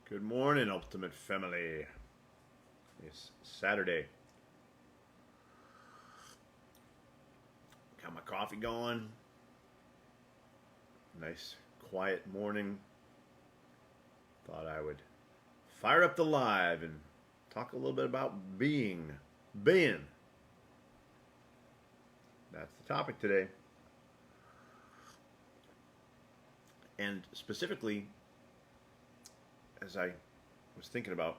Good morning, Ultimate Family. It's Saturday. Got my coffee going. Nice, quiet morning. Thought I would fire up the live and talk a little bit about being. Being. That's the topic today. And specifically, as I was thinking about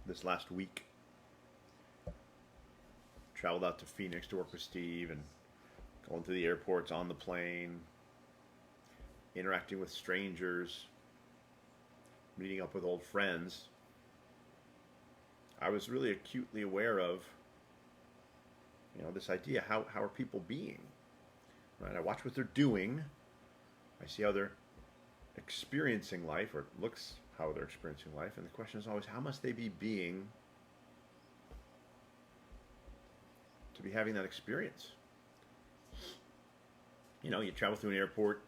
this last week, traveled out to Phoenix to work with Steve and going to the airports, on the plane, interacting with strangers, meeting up with old friends. I was really acutely aware of, this idea, how are people being? Right? I watch what they're doing. I see how they're experiencing life, or it looks how they're experiencing life, and the question is always, how must they be being to be having that experience? You travel through an airport,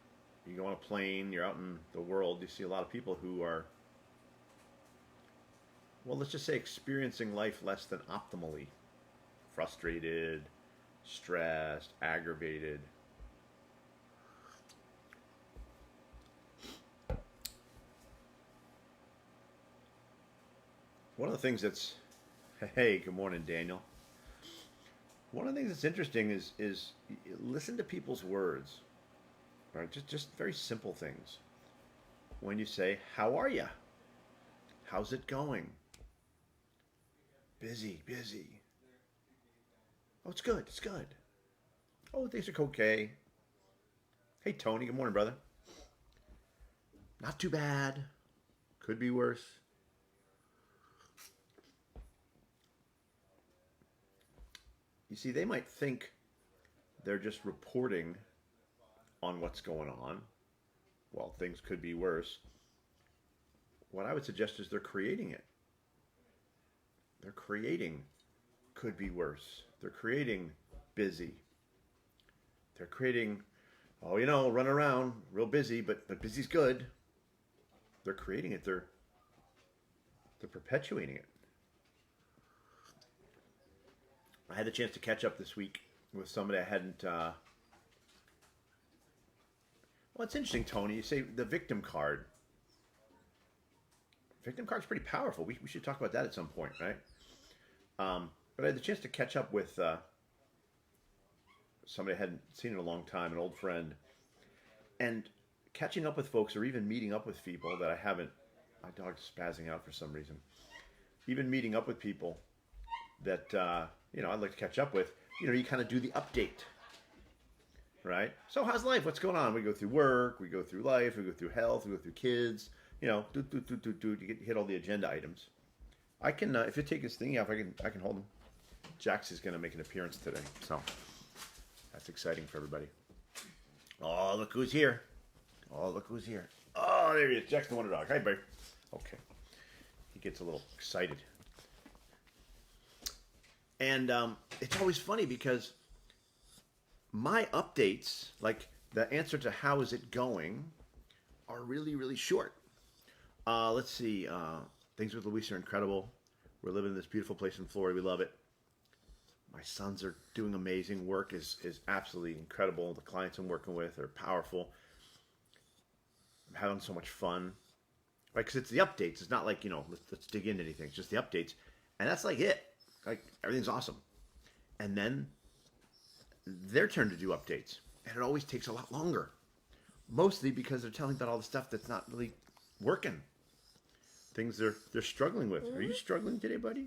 you go on a plane, you're out in the world, you see a lot of people who are, well, let's just say experiencing life less than optimally. Frustrated, stressed, aggravated. One of the things that's, hey, good morning, Daniel. One of the things that's interesting is listen to people's words, right? Just very simple things. When you say, "How are you? How's it going?" Busy. Oh, it's good. Oh, things are okay. Hey, Tony. Good morning, brother. Not too bad. Could be worse. You see, they might think they're just reporting on what's going on. Well, things could be worse. What I would suggest is they're creating it. They're creating could be worse. They're creating busy. They're creating, run around, real busy, but busy's good. They're creating it. They're perpetuating it. I had the chance to catch up this week with somebody I hadn't. Well, it's interesting, Tony. You say the victim card. Victim card's pretty powerful. We should talk about that at some point, right? But I had the chance to catch up with somebody I hadn't seen in a long time, an old friend, and catching up with folks, or even meeting up with people that I haven't. My dog's spazzing out for some reason. Even meeting up with people that I'd like to catch up with. You kind of do the update, right? So how's life? What's going on? We go through work, we go through life, we go through health, we go through kids. You hit all the agenda items. I can, if you take this thing off, I can hold him. Jax is going to make an appearance today, so that's exciting for everybody. Oh, look who's here! Oh, there he is, Jax the Wonder Dog. Hi, babe. Okay, he gets a little excited. And it's always funny because my updates, like the answer to how is it going, are really, really short. Let's see. Things with Luis are incredible. We're living in this beautiful place in Florida. We love it. My sons are doing amazing. Work is absolutely incredible. The clients I'm working with are powerful. I'm having so much fun. Right? Because it's the updates. It's not like, let's dig into anything. It's just the updates. And that's like it. Like, everything's awesome. And then their turn to do updates. And it always takes a lot longer. Mostly because they're telling about all the stuff that's not really working. Things they're struggling with. Are you struggling today, buddy?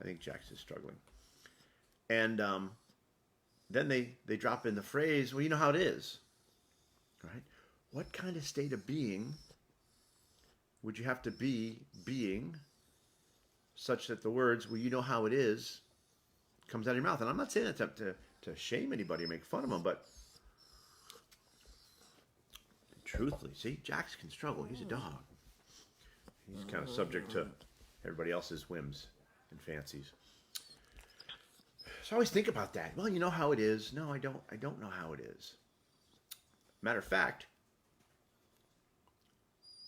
I think Jax is struggling. And then they drop in the phrase, well, you know how it is. Right? What kind of state of being would you have to be being such that the words, well, you know how it is, comes out of your mouth? And I'm not saying that to shame anybody or make fun of them, but truthfully, see, Jax can struggle. He's a dog. He's kind of subject to everybody else's whims and fancies. So I always think about that. Well, you know how it is. No, I don't. I don't know how it is. Matter of fact,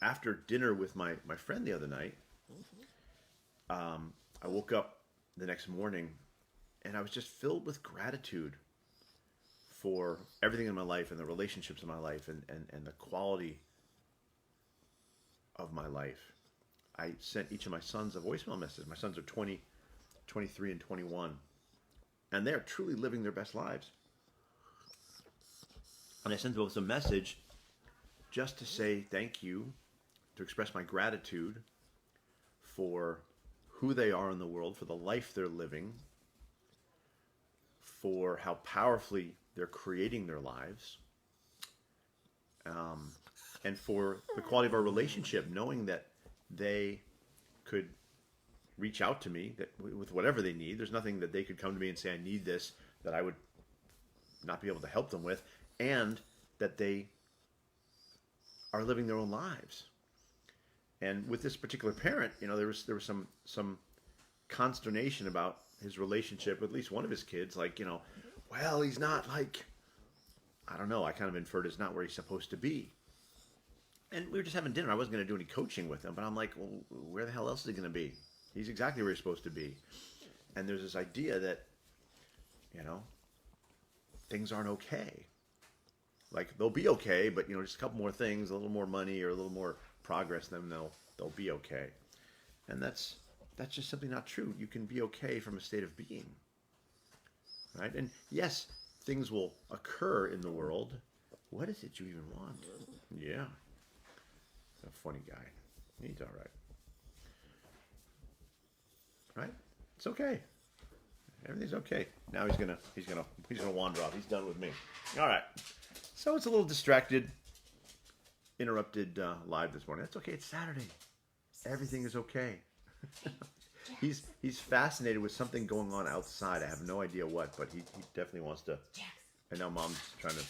after dinner with my friend the other night, I woke up the next morning and I was just filled with gratitude for everything in my life and the relationships in my life and the quality of my life. I sent each of my sons a voicemail message. My sons are 20, 23, and 21. And they're truly living their best lives. And I sent them both a message just to say thank you, to express my gratitude for who they are in the world, for the life they're living, for how powerfully they're creating their lives, and for the quality of our relationship, knowing that they could reach out to me that with whatever they need. There's nothing that they could come to me and say, I need this, that I would not be able to help them with, and that they are living their own lives. And with this particular parent, there was some consternation about his relationship with at least one of his kids. Like, well, he's not like, I don't know, I kind of inferred it's not where he's supposed to be. And we were just having dinner. I wasn't going to do any coaching with him, but I'm like, well, where the hell else is he going to be? He's exactly where he's supposed to be. And there's this idea that, things aren't okay. Like, they'll be okay, but, just a couple more things, a little more money or a little more progress, then they'll be okay. And that's just simply not true. You can be okay from a state of being. Right? And yes, things will occur in the world. What is it you even want? Yeah. A funny guy. He's all right. Right? It's okay. Everything's okay. Now he's gonna wander off. He's done with me. All right. So it's a little distracted, interrupted live this morning. That's okay. It's Saturday. Everything is okay. He's fascinated with something going on outside. I have no idea what, but he definitely wants to. I know Mom's trying to.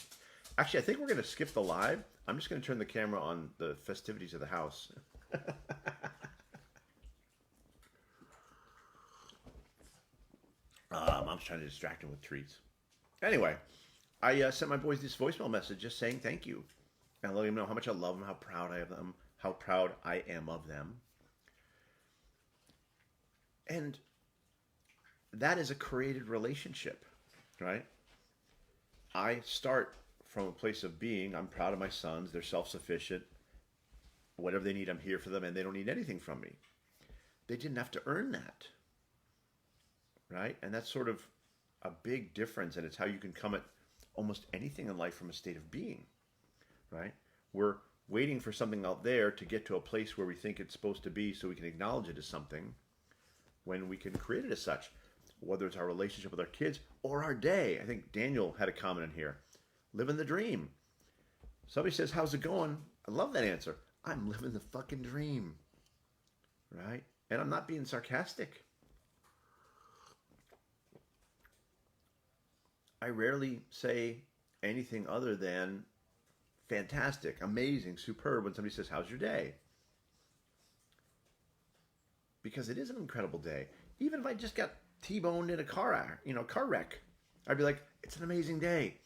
Actually, I think we're going to skip the live. I'm just going to turn the camera on the festivities of the house. Mom's trying to distract him with treats. Anyway, I sent my boys this voicemail message just saying thank you. And letting them know how much I love them, how proud I am of them, how proud I am of them. And that is a created relationship, right? I start from a place of being, I'm proud of my sons, they're self-sufficient. Whatever they need, I'm here for them, and they don't need anything from me. They didn't have to earn that, right? And that's sort of a big difference, and it's how you can come at almost anything in life from a state of being, right? We're waiting for something out there to get to a place where we think it's supposed to be so we can acknowledge it as something when we can create it as such, whether it's our relationship with our kids or our day. I think Daniel had a comment in here. Living the dream. Somebody says, how's it going? I love that answer. I'm living the fucking dream, right? And I'm not being sarcastic. I rarely say anything other than fantastic, amazing, superb when somebody says, how's your day? Because it is an incredible day. Even if I just got T-boned in a car wreck, I'd be like, it's an amazing day.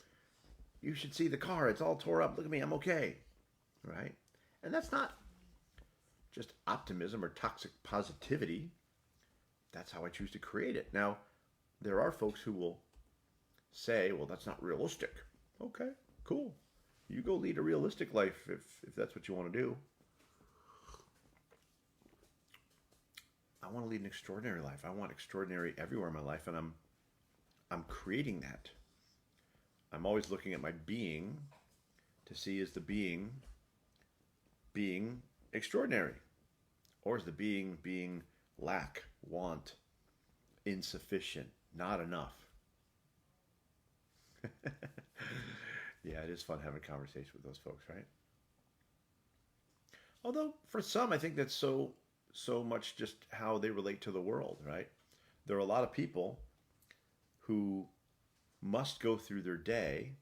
You should see the car. It's all tore up. Look at me. I'm okay. Right? And that's not just optimism or toxic positivity. That's how I choose to create it. Now, there are folks who will say, well, that's not realistic. Okay, cool. You go lead a realistic life if that's what you want to do. I want to lead an extraordinary life. I want extraordinary everywhere in my life, and I'm creating that. I'm always looking at my being to see, is the being extraordinary? Or is the being lack, want, insufficient, not enough? Yeah, it is fun having a conversation with those folks, right? Although for some, I think that's so much just how they relate to the world, right? There are a lot of people who must go through their day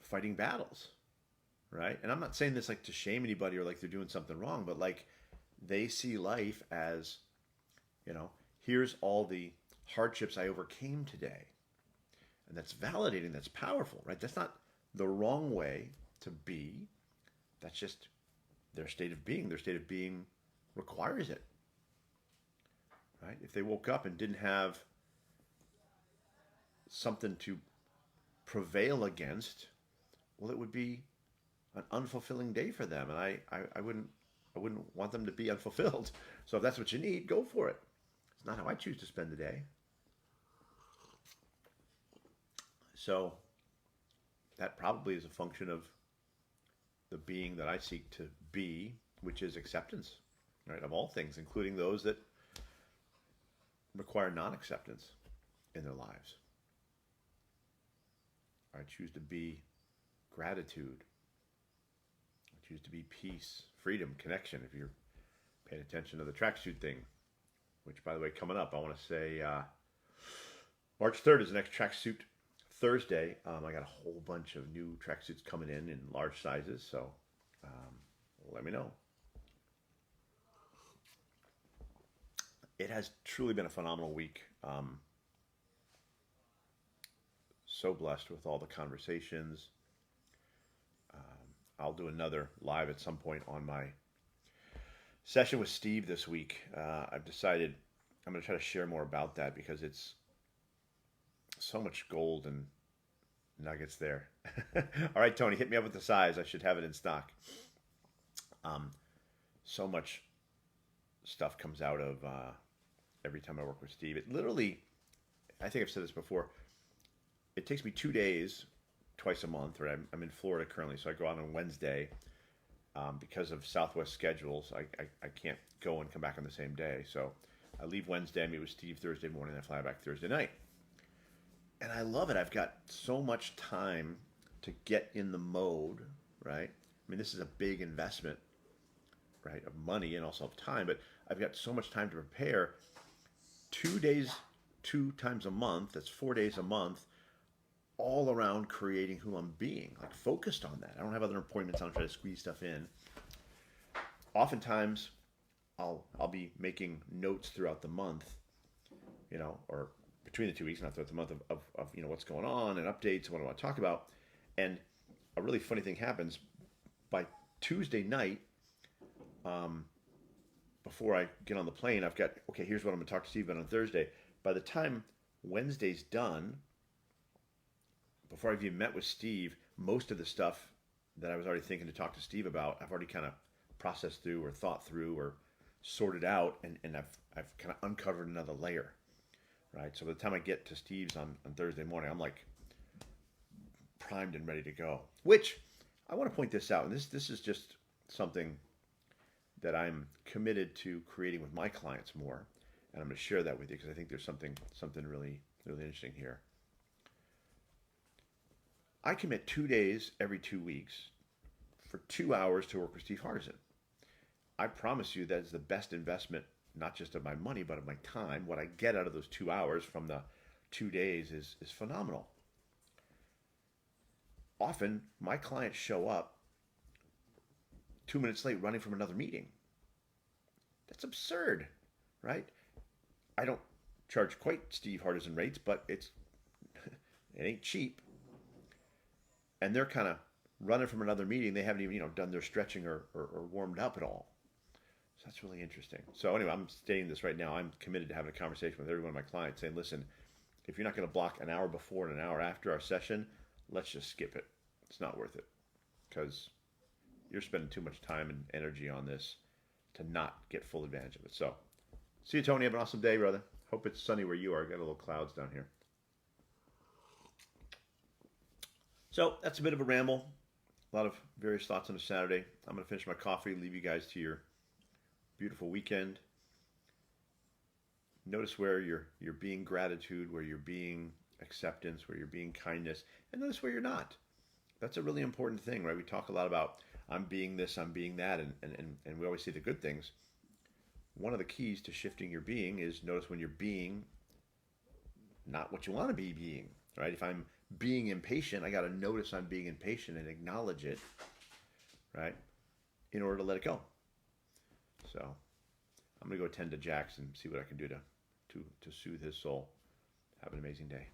fighting battles, right? And I'm not saying this like to shame anybody or like they're doing something wrong, but like they see life as, here's all the hardships I overcame today. And that's validating, that's powerful, right? That's not the wrong way to be. that's just their state of being. Their state of being requires it, right? If they woke up and didn't have something to prevail against, well, it would be an unfulfilling day for them, and I wouldn't want them to be unfulfilled. So if that's what you need, go for it. It's not how I choose to spend the day. So that probably is a function of the being that I seek to be, which is acceptance, right, of all things, including those that require non-acceptance in their lives. I choose to be gratitude. I choose to be peace, freedom, connection. If you're paying attention to the tracksuit thing, which, by the way, coming up, I want to say March 3rd is the next tracksuit Thursday. I got a whole bunch of new tracksuits coming in large sizes, so let me know. It has truly been a phenomenal week. So blessed with all the conversations. I'll do another live at some point on my session with Steve this week. I've decided I'm going to try to share more about that because it's so much gold and nuggets there. All right, Tony, hit me up with the size. I should have it in stock. So much stuff comes out of every time I work with Steve. It literally, I think I've said this before, it takes me 2 days, twice a month, right? I'm in Florida currently, so I go out on Wednesday. Because of Southwest schedules, I can't go and come back on the same day. So I leave Wednesday, I mean, meet with Steve Thursday morning, I fly back Thursday night. And I love it. I've got so much time to get in the mode, right? I mean, this is a big investment, right, of money and also of time, but I've got so much time to prepare. 2 days, 2 times a month, that's 4 days a month, all around creating who I'm being, like focused on that. I don't have other appointments. I don't try to squeeze stuff in. Oftentimes, I'll be making notes throughout the month, or between the 2 weeks, not throughout the month of what's going on and updates and what I want to talk about. And a really funny thing happens by Tuesday night. Before I get on the plane, I've got, okay, here's what I'm going to talk to Steve about on Thursday. By the time Wednesday's done, before I've even met with Steve, most of the stuff that I was already thinking to talk to Steve about, I've already kind of processed through or thought through or sorted out, and I've kind of uncovered another layer, right? So by the time I get to Steve's on Thursday morning, I'm like primed and ready to go. Which, I want to point this out, and this is just something that I'm committed to creating with my clients more, and I'm going to share that with you because I think there's something really, really interesting here. I commit 2 days every 2 weeks for 2 hours to work with Steve Hardison. I promise you that is the best investment, not just of my money, but of my time. What I get out of those 2 hours from the 2 days is phenomenal. Often, my clients show up 2 minutes late running from another meeting. That's absurd, right? I don't charge quite Steve Hardison rates, but it ain't cheap. And they're kind of running from another meeting. They haven't even, done their stretching or warmed up at all. So that's really interesting. So anyway, I'm stating this right now. I'm committed to having a conversation with every one of my clients saying, listen, if you're not going to block an hour before and an hour after our session, let's just skip it. It's not worth it because you're spending too much time and energy on this to not get full advantage of it. So see you, Tony. Have an awesome day, brother. Hope it's sunny where you are. Got a little clouds down here. So that's a bit of a ramble. A lot of various thoughts on a Saturday. I'm going to finish my coffee, leave you guys to your beautiful weekend. Notice where you're being gratitude, where you're being acceptance, where you're being kindness, and notice where you're not. That's a really important thing, right? We talk a lot about I'm being this, I'm being that, and we always see the good things. One of the keys to shifting your being is notice when you're being not what you want to be being, right? If I'm being impatient, I got to notice I'm being impatient and acknowledge it, right? In order to let it go. So I'm going to go attend to Jax and see what I can do to soothe his soul. Have an amazing day.